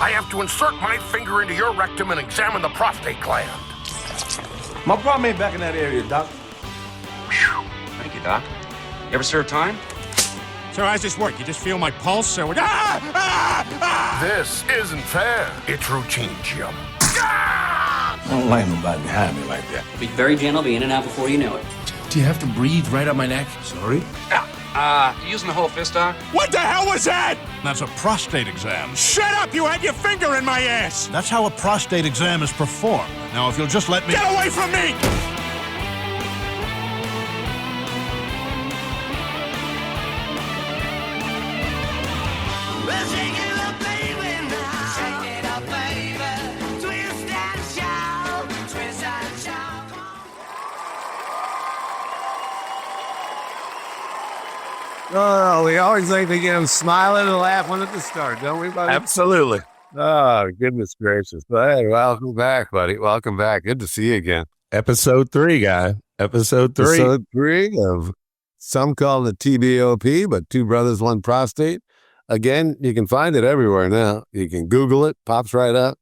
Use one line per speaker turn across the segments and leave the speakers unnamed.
I have to insert my finger into your rectum and examine the prostate gland.
My problem ain't back in that area, Doc.
Thank you, Doc. You ever serve time?
So how's this work? You just feel my pulse? Or
This isn't fair. It's routine, Jim.
I don't like nobody behind me like that.
Be very gentle, be in and out before you know it.
Do you have to breathe right up my neck?
Sorry?
You using the whole fist, Doc?
what the hell was that? That's a prostate exam. Shut up! You had your finger in my ass! That's how a prostate exam is performed. Now, if you'll just let me... Get away from me!
Oh, we always like to get them smiling and laughing at the start, don't we, buddy?
Absolutely.
Oh, goodness gracious. Hey, welcome back, buddy. Welcome back. Good to see you again.
Episode 3, guy. Episode 3.
Episode 3 of some call it TBOP, but Two Brothers, One Prostate. Again, you can find it everywhere now. You can Google it, pops right up.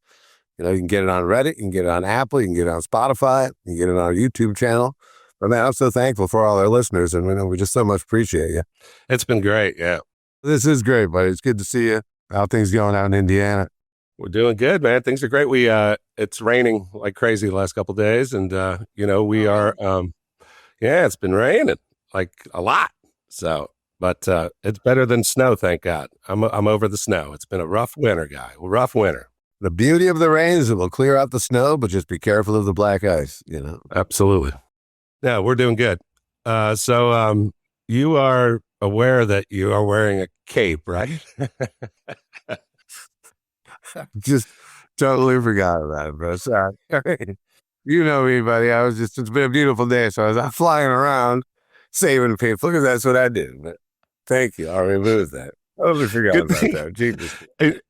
You know, you can get it on Reddit, you can get it on Apple, you can get it on Spotify, you can get it on our YouTube channel. But man, I'm so thankful for all our listeners, and we just so much appreciate you.
It's been great, yeah.
This is great, buddy. It's good to see you. How things going out in Indiana?
We're doing good, man. Things are great. It's raining like crazy the last couple of days, and we are it's been raining like a lot. So, but it's better than snow, thank God. I'm over the snow. It's been a rough winter, guy. Rough winter.
The beauty of the rain is it will clear out the snow, but just be careful of the black ice, you know.
Absolutely. Yeah, we're doing good. So you are aware that you are wearing a cape, right?
Just totally forgot about it, bro. Sorry. You know me, buddy. It's been a beautiful day, so I was out flying around saving people because that's what I do. But thank you. I'll remove that. I totally forgot about that. Jesus.
And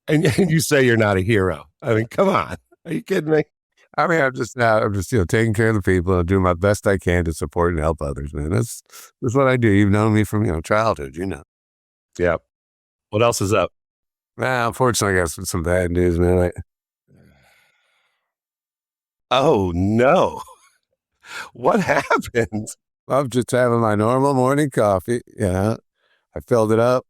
you say you're not a hero. I mean, come on. Are you kidding me?
I mean, I'm just taking care of the people and doing my best I can to support and help others, man. That's what I do. You've known me from, childhood,
Yeah. What else is up?
Well, unfortunately, I got some bad news, man.
Oh, no. What happened?
I'm just having my normal morning coffee. I filled it up.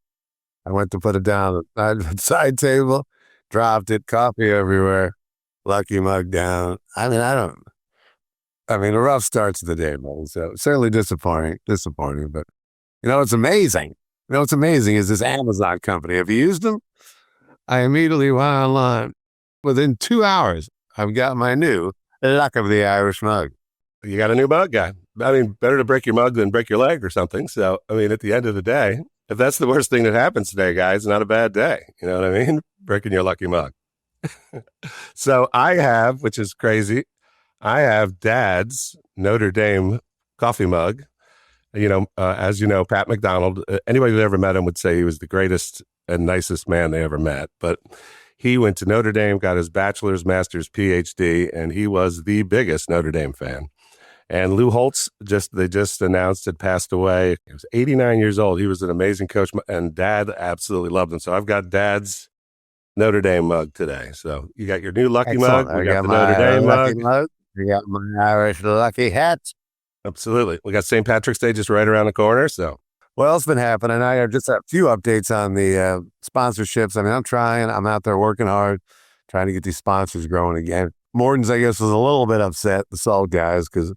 I went to put it down on the side table, dropped it, coffee everywhere. Lucky mug down. I mean, a rough start to the day, man. So certainly disappointing, but it's amazing. What's amazing is this Amazon company. Have you used them? I immediately went online. Within 2 hours, I've got my new Luck of the Irish mug.
You got a new mug, guy. I mean, better to break your mug than break your leg or something. So, I mean, at the end of the day, if that's the worst thing that happens today, guys, it's not a bad day. You know what I mean? Breaking your lucky mug. So I have, which is crazy, I have Dad's Notre Dame coffee mug. As you know, Pat McDonald, anybody who ever met him would say he was the greatest and nicest man they ever met. But he went to Notre Dame, got his bachelor's, master's, PhD, and he was the biggest Notre Dame fan. And Lou Holtz, they just announced, had passed away. He was 89 years old. He was an amazing coach, and Dad absolutely loved him. So I've got Dad's Notre Dame mug today. So you got your new lucky mug.
I got the Notre Dame mug. You got my Irish lucky hat.
Absolutely. We got St. Patrick's Day just right around the corner. So
what else been happening? I have just a few updates on the sponsorships. I mean, I'm trying. I'm out there working hard, trying to get these sponsors growing again. Morton's, I guess, was a little bit upset, the salt guys, because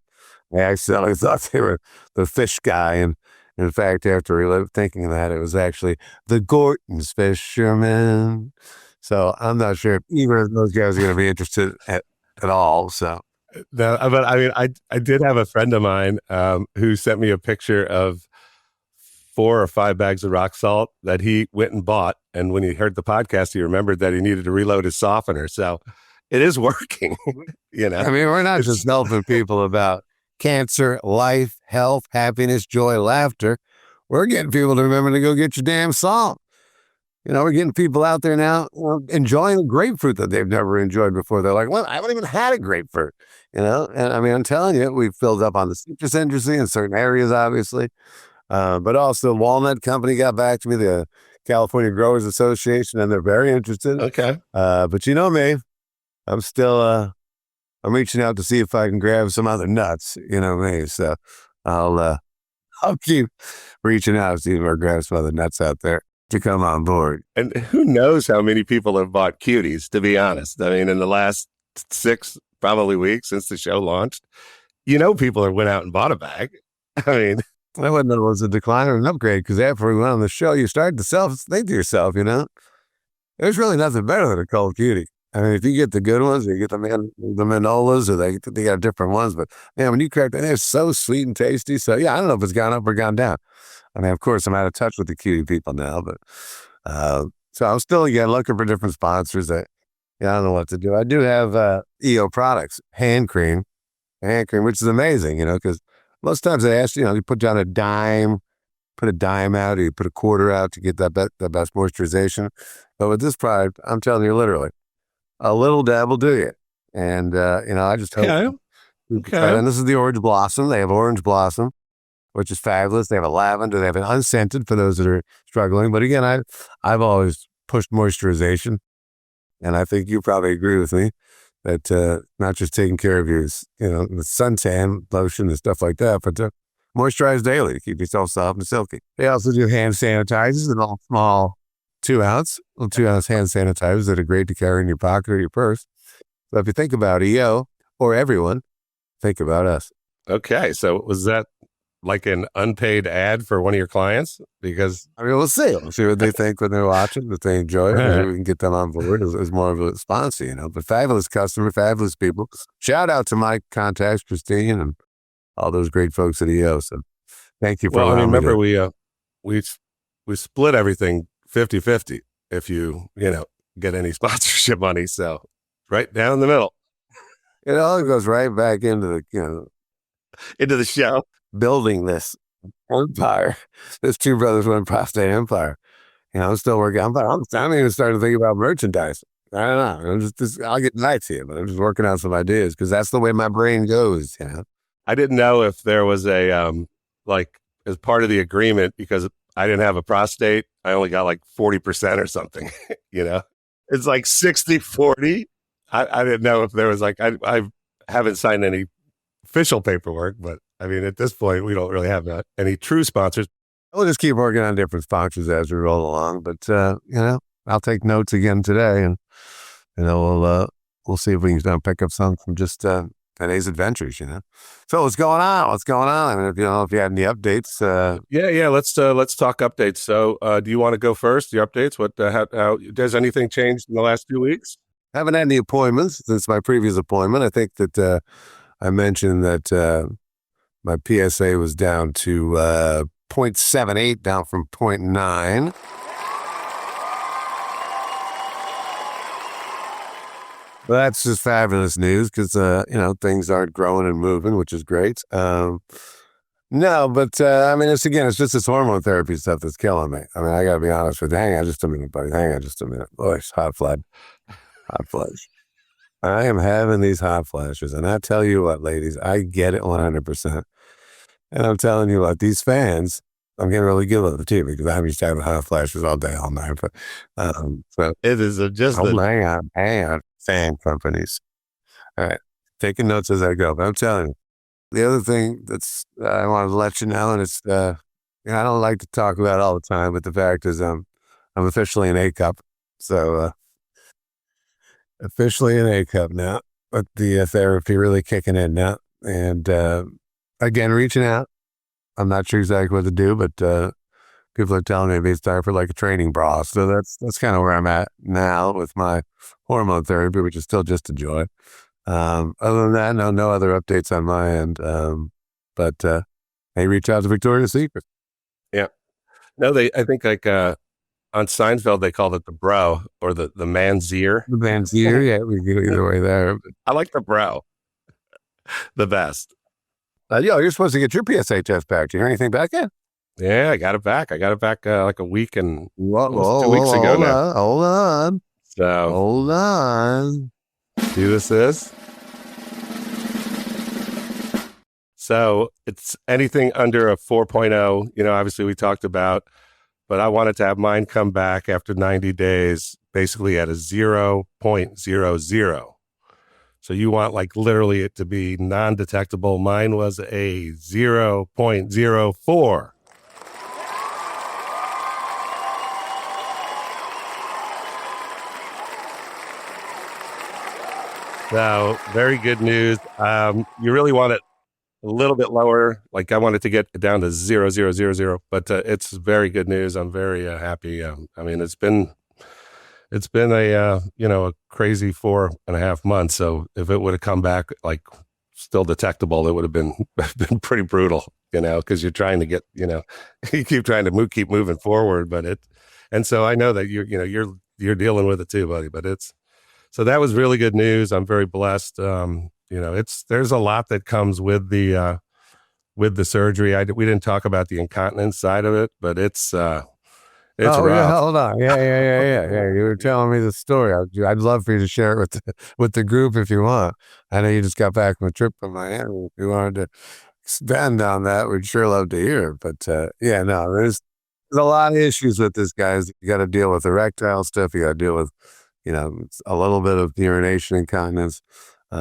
I accidentally thought they were the fish guy. And in fact, after thinking that, it was actually the Gorton's fishermen. So I'm not sure if either of those guys are going to be interested at all. So,
no, but I mean, I did have a friend of mine who sent me a picture of 4 or 5 bags of rock salt that he went and bought. And when he heard the podcast, he remembered that he needed to reload his softener. So it is working, I
mean, we're not just helping people about cancer, life, health, happiness, joy, laughter. We're getting people to remember to go get your damn salt. We're getting people out there now enjoying a grapefruit that they've never enjoyed before. They're like, well, I haven't even had a grapefruit, And I mean, I'm telling you, we've filled up on the citrus industry in certain areas, obviously. But also Walnut Company got back to me, the California Growers Association, and they're very interested.
Okay.
But you know me, I'm still I'm reaching out to see if I can grab some other nuts. You know me, so I'll keep reaching out to see if I can grab some other nuts out there to come on board.
And who knows how many people have bought cuties, to be honest. I mean, in the last 6 probably weeks since the show launched, people have went out and bought a bag. I mean,
I wouldn't know it was a decline or an upgrade, because after we went on the show, you started to think to yourself, there's really nothing better than a cold cutie. I mean, if you get the good ones, you get the Manolas, or they got different ones, but man, when you crack that, they're so sweet and tasty. So yeah, I don't know if it's gone up or gone down. I mean, of course, I'm out of touch with the cutie people now, but so I'm still looking for different sponsors. I don't know what to do. I do have EO products, hand cream, which is amazing, because most times they ask you put down a dime, put a dime out, or you put a quarter out to get the best moisturization. But with this product, I'm telling you, literally, a little dab will do you. And I just hope.
Okay.
And this is the orange blossom. They have orange blossom, which is fabulous. They have a lavender. They have an unscented for those that are struggling. But again, I've always pushed moisturization, and I think you probably agree with me that not just taking care of your, the suntan lotion and stuff like that, but to moisturize daily to keep yourself soft and silky. They also do hand sanitizers in all small 2-ounce hand sanitizers that are great to carry in your pocket or your purse. So if you think about EO or everyone, think about us.
Okay. So was that like an unpaid ad for one of your clients? Because
I mean, we'll see. We'll see what they think when they're watching, if they enjoy it. Maybe we can get them on board as more of a sponsor, But fabulous customer, fabulous people. Shout out to my contacts, Christine, and all those great folks at EO. So thank you for allowing me
remember we split everything 50-50 if you get any sponsorship money. So right down the middle.
It all goes right back into
Into the show.
Building this empire, this Two Brothers One Prostate empire. I'm still working. I'm even starting to think about merchandise. I don't know. I'll get nights here, but I'm just working on some ideas because that's the way my brain goes.
I didn't know if there was a as part of the agreement, because I didn't have a prostate, I only got like 40% or something. It's like 60-40. I didn't know if there was I haven't signed any official paperwork, but I mean, at this point, we don't really have any true sponsors.
We'll just keep working on different sponsors as we roll along. But I'll take notes again today, and we'll see if we can pick up some from just today's adventures. So what's going on? I mean, if you had any updates.
Yeah. Let's talk updates. So, do you want to go first? Your updates? What? How does anything change in the last few weeks?
I haven't had any appointments since my previous appointment. I think that I mentioned that my PSA was down to 0.78, down from 0.9. Well, that's just fabulous news because, things aren't growing and moving, which is great. No, but I mean, it's just this hormone therapy stuff that's killing me. I mean, I got to be honest with you. Hang on just a minute, buddy. Hang on just a minute. Boy, it's hot flash. I am having these hot flashes. And I tell you what, ladies, I get it 100%. And I'm telling you what, these fans, I'm getting really good with the TV because I'm used to having hot flashes all day, all night. But so
it is
hang on, fan companies. All right, taking notes as I go. But I'm telling you, the other thing that's I wanted to let you know, and it's I don't like to talk about it all the time, but the fact is I'm officially an A cup. So officially an A cup now, but the therapy really kicking in now, and again reaching out. I'm not sure exactly what to do, but people are telling me it's time for like a training bra. So that's kind of where I'm at now with my hormone therapy, which is still just a joy. Other than that, no other updates on my end. But hey, reach out to Victoria's Secret.
Yeah. No, I think on Seinfeld, they called it the bro or the man's ear.
The man's ear, yeah, we go either way there.
I like the bro the best.
You're supposed to get your PSA test back. Do you hear anything back yet?
Yeah, I got it back. Like a week and 2
weeks
ago now.
Hold on.
So
hold on.
See who this is? So it's anything under a 4.0. Obviously we talked about but I wanted to have mine come back after 90 days, basically at a 0.00. So you want like literally it to be non-detectable. Mine was a 0.04. So very good news. You really want it a little bit lower. Like I wanted to get it down to 0.0000, but it's very good news. I'm very happy. I mean, it's been a a crazy 4.5 months. So if it would have come back like still detectable, it would have been pretty brutal, because you're trying to get, you keep trying to keep moving forward, and so I know that you're dealing with it too, buddy, so that was really good news. I'm very blessed. There's a lot that comes with the surgery. We didn't talk about the incontinence side of it, but it's rough.
Yeah, hold on. Yeah. You were telling me the story. I'd love for you to share it with the group if you want. I know you just got back from a trip to Miami. If you wanted to expand on that, we'd sure love to hear it. But there's a lot of issues with this, guys. You got to deal with erectile stuff. You got to deal with, a little bit of urination incontinence,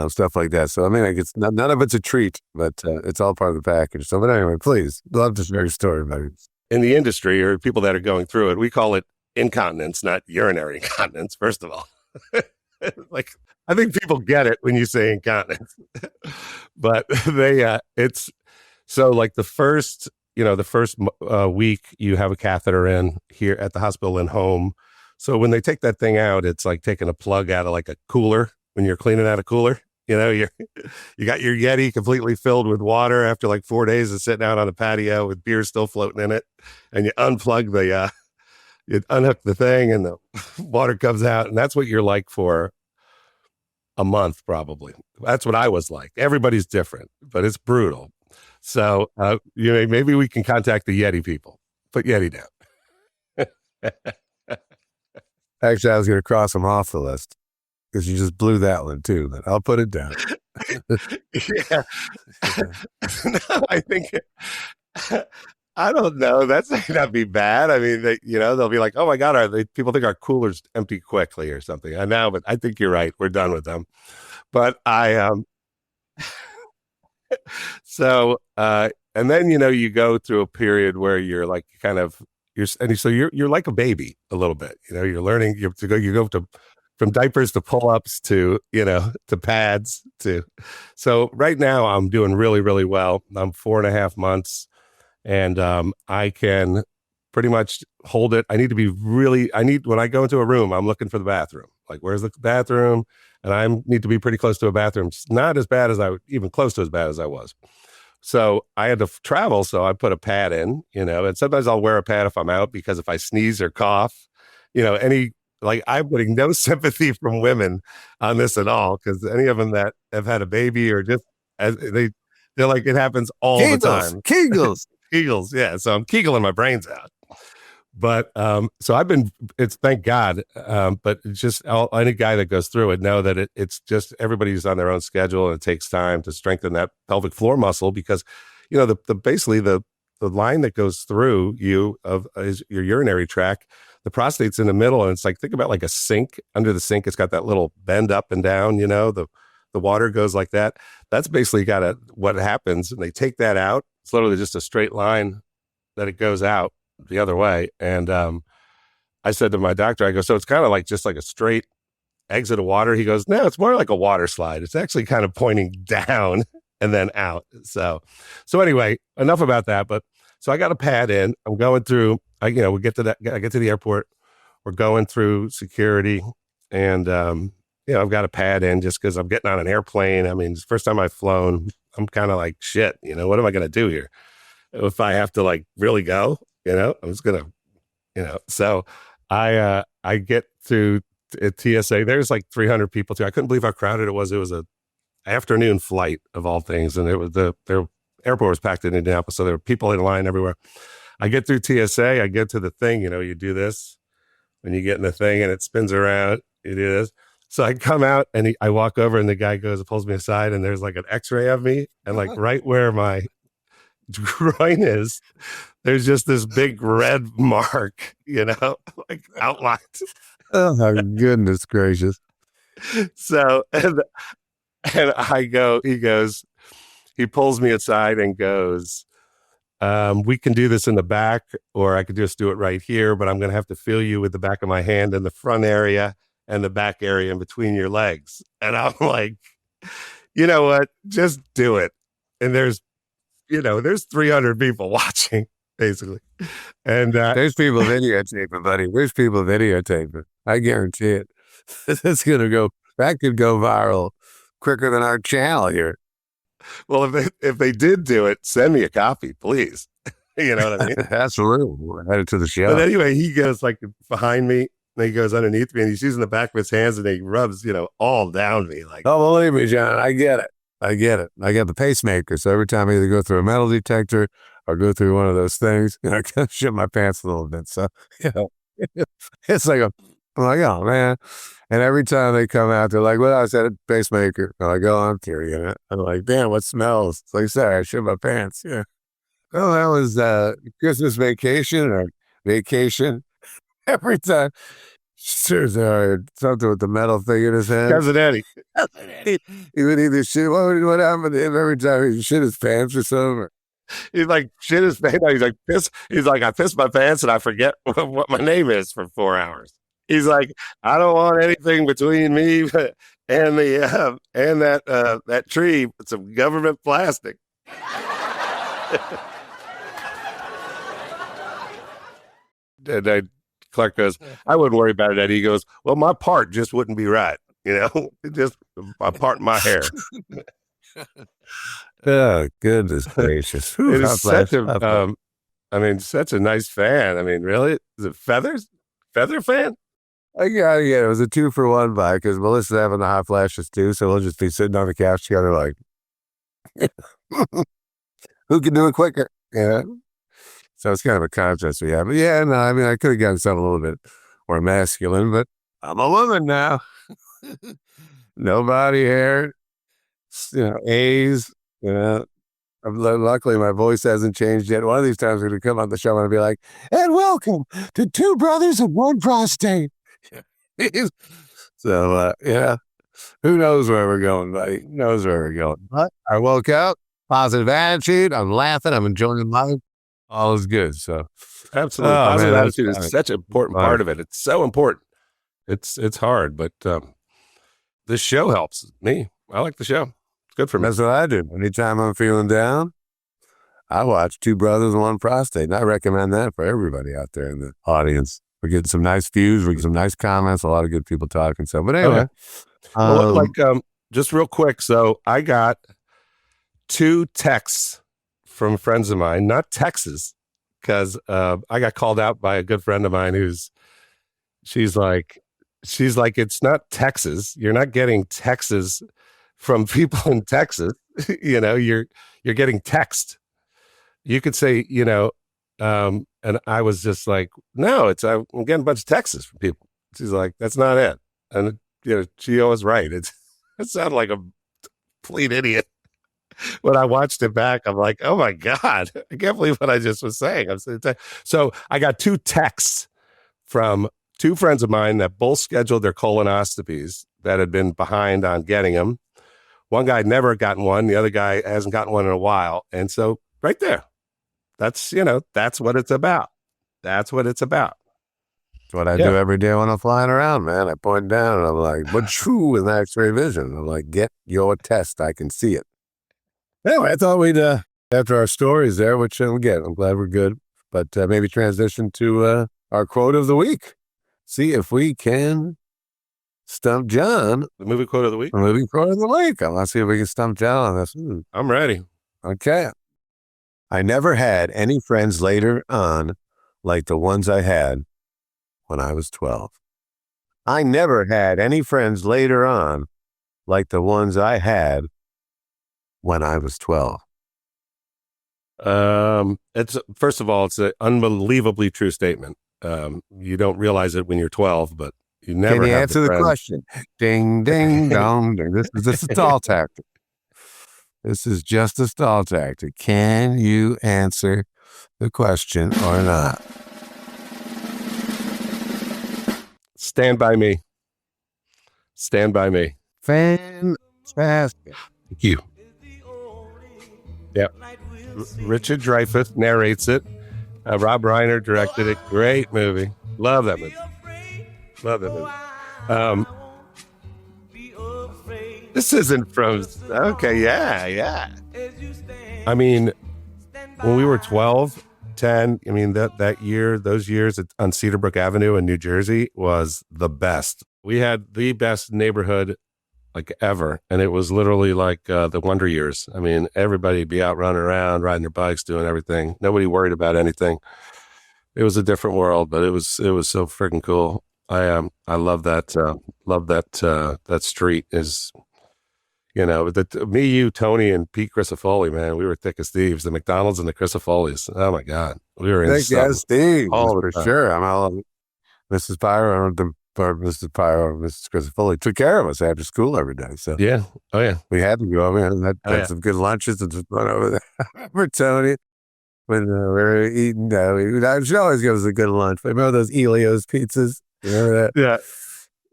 stuff like that. So I mean, like none of it's a treat, but it's all part of the package. So, but anyway, please, love to share your story, buddy.
In the industry or people that are going through it, we call it incontinence, not urinary incontinence, first of all. Like, I think people get it when you say incontinence, but it's so like the first week you have a catheter in here at the hospital and home. So when they take that thing out, it's like taking a plug out of like a cooler when you're cleaning out a cooler. You got your Yeti completely filled with water after like 4 days of sitting out on a patio with beer still floating in it, and you unplug you unhook the thing, and the water comes out, and that's what you're like for a month probably. That's what I was like. Everybody's different, but it's brutal. So maybe we can contact the Yeti people. Put Yeti down.
Actually, I was going to cross them off the list because you just blew that one too, but I'll put it down.
Yeah. No, I think, I don't know. That might not be bad. I mean, they'll be like, oh my God, people think our cooler's empty quickly or something. I know, but I think you're right. We're done with them. But so, and then, you go through a period where you're like you're like a baby a little bit, you're learning, you go from diapers to pull-ups to pads so right now I'm doing really, really well. I'm 4.5 months and I can pretty much hold it. When I go into a room, I'm looking for the bathroom. Like, where's the bathroom? And I need to be pretty close to a bathroom. It's not as bad as even close to as bad as I was. So I had to travel, so I put a pad in, and sometimes I'll wear a pad if I'm out, because if I sneeze or cough, I'm putting no sympathy from women on this at all, because any of them that have had a baby or just they're like, it happens all the time.
Kegels.
Kegels, yeah. So I'm kegeling my brains out. But so it's thank God. But it's just any guy that goes through it know that it's just everybody's on their own schedule, and it takes time to strengthen that pelvic floor muscle, because basically the line that goes through is your urinary tract. The prostate's in the middle, and it's like, think about like a sink. Under the sink, it's got that little bend up and down. The water goes like that. That's basically what happens, and they take that out. It's literally just a straight line that it goes out the other way. And I said to my doctor, I go, so it's kind of like just like a straight exit of water? He goes, no, it's more like a water slide. It's actually kind of pointing down and then out. So anyway, enough about that. But so I got a pad in. I'm going through, we get to that. I get to the airport. We're going through security, and I've got a pad in just because I'm getting on an airplane. I mean, it's the first time I've flown. I'm kind of like, shit, what am I going to do here? If I have to like really go, I'm just going to, so I get to TSA. There's like 300 people too. I couldn't believe how crowded it was. It was a afternoon flight of all things. And it was their airport was packed in Indianapolis. So there were people in line everywhere. I get through TSA. I get to the thing, you do this when you get in the thing and it spins around. You do this. So I come out and I walk over, and the guy pulls me aside, and there's like an x-ray of me, and like right where my groin is, there's just this big red mark, like outlined.
Oh my goodness gracious.
So, and I go, he pulls me aside and goes, we can do this in the back, or I could just do it right here, but I'm going to have to feel you with the back of my hand in the front area and the back area in between your legs. And I'm like, you know what? Just do it. And there's 300 people watching, basically. And
there's people videotaping, buddy. There's people videotaping. I guarantee it. It's going to go, that could go viral quicker than our channel here.
Well, if they did do it, send me a copy, please. You know what I mean?
Absolutely. We're headed to the show.
But anyway, he goes like behind me, and he goes underneath me, and he's using the back of his hands, and he rubs, all down me. Like,
oh, believe me, John, I get it. I got the pacemaker, so every time I either go through a metal detector or go through one of those things, I kind of shit my pants a little bit. So, it's like I'm like, oh man. And every time they come out, they're like, well, I said a pacemaker. I'm like, oh, I'm carrying it. I'm like, damn, what smells? It's like, sorry, I shit my pants. Yeah. Oh, that was Christmas vacation or vacation. Every time. Sure, something with the metal thing in his hand.
Cousin Eddie.
He would either shit. What happened to him every time he shit his pants or something?
He's like, shit his pants. He's like, piss. He's like, I pissed my pants and I forget what my name is for 4 hours. He's like, I don't want anything between me and the and that tree with some government plastic. And Clark goes, I wouldn't worry about it, Eddie. He goes, well, my part just wouldn't be right. Just my part in my hair.
Oh, goodness gracious.
It is such a nice fan. I mean, really? Is it feathers? Feather fan?
I got it. It was a 2-for-1 buy because Melissa's having the hot flashes too. So we'll just be sitting on the couch together like, who can do it quicker? Yeah. So it's kind of a contest we have. But yeah, no, I mean, I could have gotten something a little bit more masculine, but I'm a woman now. No body hair, A's, Luckily, my voice hasn't changed yet. One of these times, we're going to come on the show and I'll be like, and welcome to Two Brothers and One Prostate. So, who knows where we're going, buddy? Who knows where we're going? But I woke up, positive attitude. I'm laughing. I'm enjoying life. All is good. So,
absolutely. Positive attitude is such an important part of it. It's so important. It's hard, but this show helps me. I like the show. It's good for me.
That's what I do. Anytime I'm feeling down, I watch Two Brothers and One Prostate, and I recommend that for everybody out there in the audience. We're getting some nice views. We're getting some nice comments. A lot of good people talking. So, but anyway.
Okay. Well, just real quick. So I got 2 texts from friends of mine, not Texas, because I got called out by a good friend of mine she's like, it's not Texas. You're not getting Texas from people in Texas. You're getting text. You could say, and I was just like, no, I'm getting a bunch of texts from people. She's like, that's not it. And, she was right. It sounded like a complete idiot. When I watched it back, I'm like, oh my God, I can't believe what I just was saying. So I got 2 texts from 2 friends of mine that both scheduled their colonoscopies that had been behind on getting them. One guy had never gotten one. The other guy hasn't gotten one in a while. And so right there, that's what it's about. That's what it's about.
It's what I do every day when I'm flying around, man. I point down and I'm like, but true with X-ray vision. I'm like, get your test. I can see it. Anyway, I thought we'd, after our stories there, which again, I'm glad we're good, but maybe transition to our quote of the week. See if we can stump John.
The movie quote of the week?
The movie quote of the week. Let's see if we can stump John on this.
I'm ready.
Okay. I never had any friends later on like the ones I had when I was 12. I never had any friends later on like the ones I had when I was 12.
It's first of all, it's an unbelievably true statement. You don't realize it when you're 12, but you never.
Can you answer the question? Ding, ding, dong, ding. This is a stall tactic. This is just a stall tactic. Can you answer the question or not?
Stand by me. Stand by me.
Fantastic.
Thank you. Yep. Richard Dreyfuss narrates it. Rob Reiner directed it. Great movie. Love that movie. Love that movie. This isn't from. Okay, yeah. I mean, when we were 12, 10, I mean, that year, those years on Cedarbrook Avenue in New Jersey was the best. We had the best neighborhood like ever. And it was literally like the Wonder Years. I mean, everybody be out running around, riding their bikes, doing everything. Nobody worried about anything. It was a different world, but it was so freaking cool. I love that. That street is, you know, me, you, Tony, and Pete Crisafulli, man, we were thick as thieves. The McDonald's and the Crisafollis. Oh my God, we were in
Steve,
all
for sure. I'm all Mrs. Pyro, Mrs. Pyro, Mrs. Crisafulli took care of us after school every day. So
yeah, oh yeah,
we had to go over and had some good lunches and just run over there for Tony. When we were eating, she always gives us a good lunch. Remember those Elio's pizzas? Remember that?
Yeah.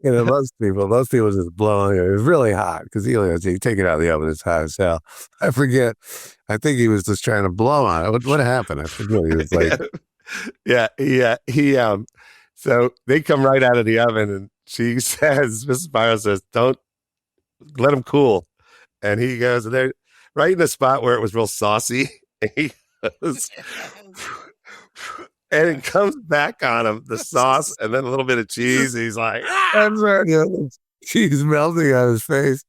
You know, most people just blowing it. It was really hot because Elio's, you take it out of the oven, it's hot as hell. I forget. I think he was just trying to blow on it. What happened? I forget. He was like,
He so they come right out of the oven and she says, Mrs. Pyro says, don't let them cool. And he goes, and they're right in the spot where it was real saucy. And he goes, and it comes back on him, the sauce, and then a little bit of cheese. He's like,
that's right. Cheese melting on his face.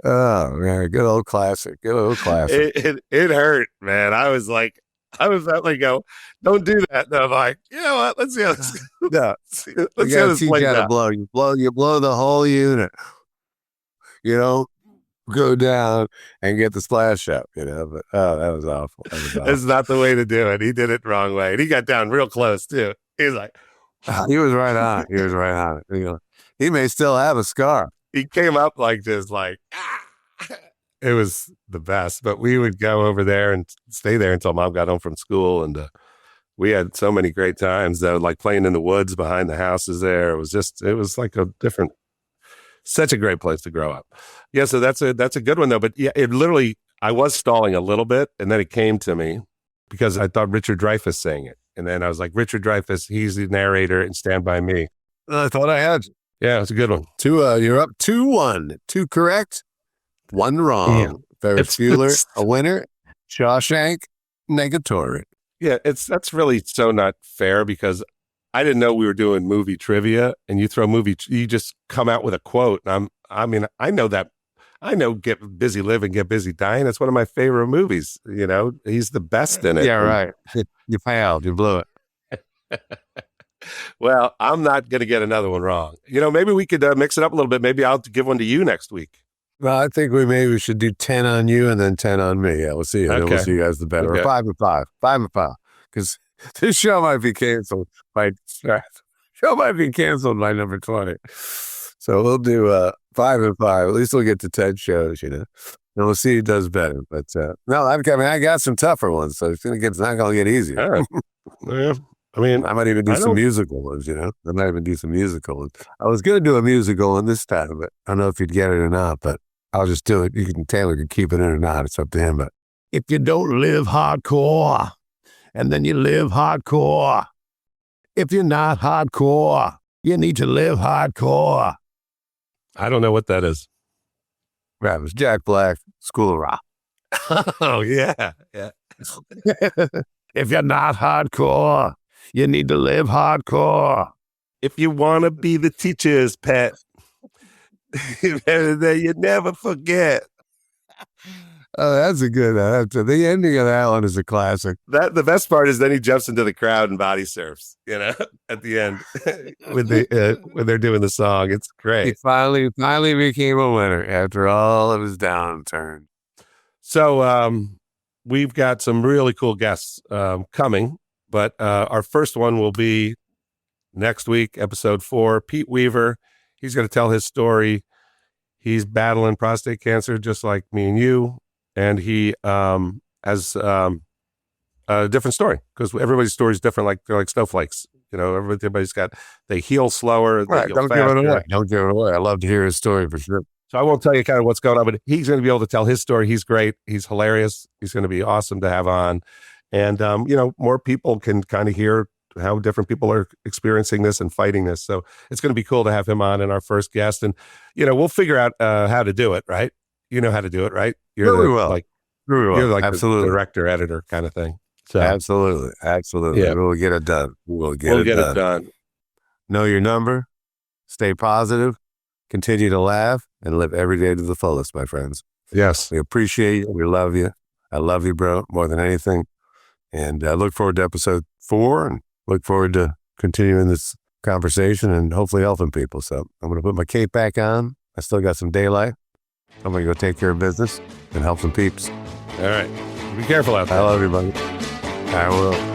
Oh man, good old classic.
It hurt, man. I was like, go, don't do that. And I'm like, you know what? Let's see how this.
No,
let's see how this
you
plays
gotta
out.
blow. You blow the whole unit. You know, go down and get the splash up. You know, but that was awful.
It's not the way to do it. He did it the wrong way, and he got down real close too. He's like,
he was right on. He was right on it. You know, he may still have a scar.
He came up like this, like. It was the best, but we would go over there and stay there until Mom got home from school. And we had so many great times, though, like playing in the woods behind the houses there. It was like such a great place to grow up. Yeah, so that's a good one, though. But yeah, it literally, I was stalling a little bit, and then it came to me because I thought Richard Dreyfuss sang it. And then I was like, Richard Dreyfuss, he's the narrator in Stand By Me.
I thought I had you.
Yeah, it's a good one.
You're up 2-1. 2 correct. 1 wrong.
Yeah.
Ferris Bueller, a winner. Shawshank, negatory.
Yeah, that's really so not fair because I didn't know we were doing movie trivia, and you just come out with a quote. And I know Get Busy Living, Get Busy Dying. That's one of my favorite movies. You know, he's the best in it.
Yeah, right. You failed. You blew it.
Well, I'm not going to get another one wrong. You know, maybe we could mix it up a little bit. Maybe I'll give one to you next week.
Well, I think we should do 10 on you and then 10 on me. Yeah, we'll see. Okay. We'll see you guys the better.
Okay.
Or 5 and 5. 5 and 5. Because this show might be canceled by number 20. So we'll do 5 and 5. At least we'll get to 10 shows, you know. And we'll see who does better. But no, I got some tougher ones, so it's not going to get easier.
All right. Yeah. I mean,
I might even do some musical ones, you know. I might even do some musical ones. I was going to do a musical one this time, but I don't know if you'd get it or not, but I'll just do it. Taylor can keep it in or not. It's up to him. But if you don't live hardcore, and then you live hardcore, if you're not hardcore, you need to live hardcore.
I don't know what that is.
Right, it was Jack Black, School of Rock.
Oh, yeah. Yeah.
If you're not hardcore, you need to live hardcore.
If you want to be the teacher's pet, you never forget.
Oh, that's a good one. The ending of that one is a classic.
The best part is then he jumps into the crowd and body surfs, you know, at the end when they're doing the song. It's great.
He finally became a winner after all of his downturn.
So we've got some really cool guests coming, but our first one will be next week, episode 4. Pete Weaver. He's going to tell his story. He's battling prostate cancer just like me and you. and he has a different story because everybody's story is different. Like they're like snowflakes. You know, everybody's got, they heal slower. They
Right,
heal
don't give it
faster.
away. Don't give it away. I love to hear his story for sure.
So I won't tell you kind of what's going on, but he's going to be able to tell his story. He's great. He's hilarious. He's going to be awesome to have on. And, you know, more people can kind of hear how different people are experiencing this and fighting this. So it's going to be cool to have him on in our first guest. And, you know, we'll figure out how to do it, right? You know how to do it, right? You're
Very well.
Like,
Very well.
you're like
Absolutely.
the director, editor kind of thing. So
Absolutely. Absolutely.
Yeah.
We'll get it done. We'll get
we'll
it
get
done.
it done.
Know your number. Stay positive. Continue to laugh and live every day to the fullest, my friends.
Yes.
We appreciate you. We love you. I love you, bro, more than anything. And I look forward to episode 4 and look forward to continuing this conversation and hopefully helping people. So I'm going to put my cape back on. I still got some daylight. I'm going to go take care of business and help some peeps.
All right. Be careful out there.
I love you, buddy. I will.